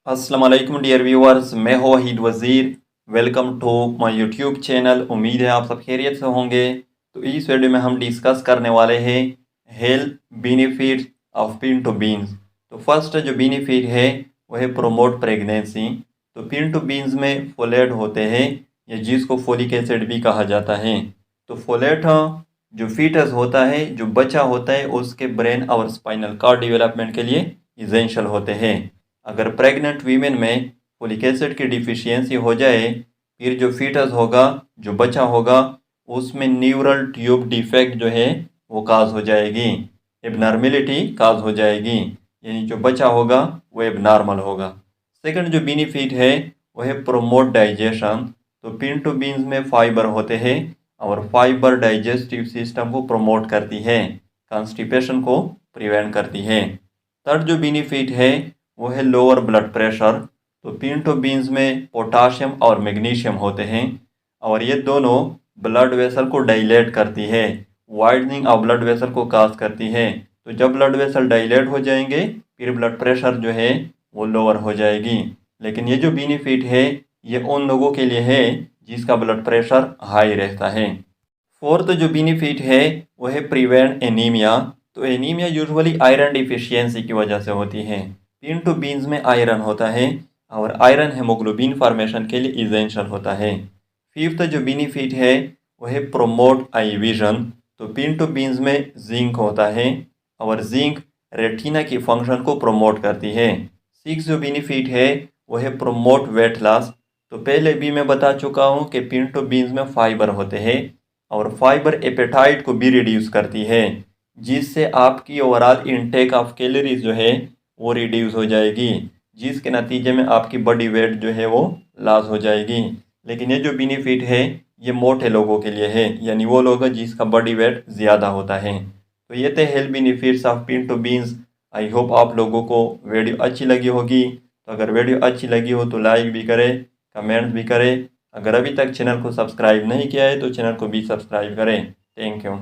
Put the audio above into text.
अस्सलाम वालेकुम dear viewers, मैं हूँ Waheed Wazir. Welcome to my YouTube channel. उम्मीद है आप सब खैरियत से होंगे। तो इस वीडियो में हम डिस्कस करने वाले हैं health benefits of pinto beans. तो फर्स्ट जो बेनिफिट है वह है प्रोमोट प्रेगनेंसी। तो पिन टू बीन्स में फोलेट होते हैं, या जिसको फोलिक एसिड भी कहा जाता है। तो फोलेट जो फीटस होता है, जो बच्चा होता है, उसके ब्रेन और स्पाइनल कार्ड डेवलपमेंट के लिए इसेंशियल होते हैं। अगर प्रेग्नेंट वीमेन में फोलिक एसिड की डिफिशियंसी हो जाए, फिर जो फीटस होगा, जो बच्चा होगा, उसमें न्यूरल ट्यूब डिफेक्ट जो है वो काज हो जाएगी, एबनॉर्मेलिटी काज हो जाएगी, यानी जो बच्चा होगा वो एबनॉर्मल होगा। सेकंड जो बेनिफिट है वो है प्रोमोट डाइजेशन। तो पिन टू बीन्स में फाइबर होते हैं और फाइबर डाइजेस्टिव सिस्टम को प्रमोट करती है, कॉन्स्टिपेशन को प्रिवेंट करती है। थर्ड जो बेनिफिट है वो है लोअर ब्लड प्रेशर। तो पिंटो बीन्स में पोटाशियम और मैग्नीशियम होते हैं और ये दोनों ब्लड वेसल को डाइलेट करती है, वाइडनिंग ऑफ ब्लड वेसल को काज करती है। तो जब ब्लड वेसल डाइलेट हो जाएंगे, फिर ब्लड प्रेशर जो है वो लोअर हो जाएगी। लेकिन ये जो बेनिफिट है ये उन लोगों के लिए है जिसका ब्लड प्रेशर हाई रहता है। फोर्थ जो बेनिफिट है वो है प्रिवेंट एनीमिया। तो एनीमिया यूजुअली आयरन डिफिशियंसी की वजह से होती है। पिन टू बीन्स में आयरन होता है और आयरन हेमोग्लोबिन फॉर्मेशन के लिए इसेंशियल होता है। फिफ्थ जो बेनिफिट है वो है प्रोमोट आई विजन। तो पिन टू बीन्स में जिंक होता है और जिंक रेटिना की फंक्शन को प्रोमोट करती है। सिक्स जो बेनिफिट है वो है प्रोमोट वेट लॉस। तो पहले भी मैं बता चुका हूँ कि पिन टू बीन्स में फाइबर होते हैं और फाइबर एपेटाइट को भी रिड्यूस करती है, जिससे आपकी ओवरऑल इनटेक ऑफ कैलोरीज जो है वो रिड्यूस हो जाएगी, जिसके नतीजे में आपकी बॉडी वेट जो है वो लॉस हो जाएगी। लेकिन ये जो बेनिफिट है ये मोटे लोगों के लिए है, यानी वो लोग जिसका बॉडी वेट ज़्यादा होता है। तो ये थे health benefits of pinto beans. I hope आप लोगों को वीडियो अच्छी लगी होगी। तो अगर वीडियो अच्छी लगी हो तो लाइक भी करें, कमेंट्स भी करें। अगर अभी तक चैनल को सब्सक्राइब नहीं किया है तो चैनल को भी सब्सक्राइब करें। Thank you.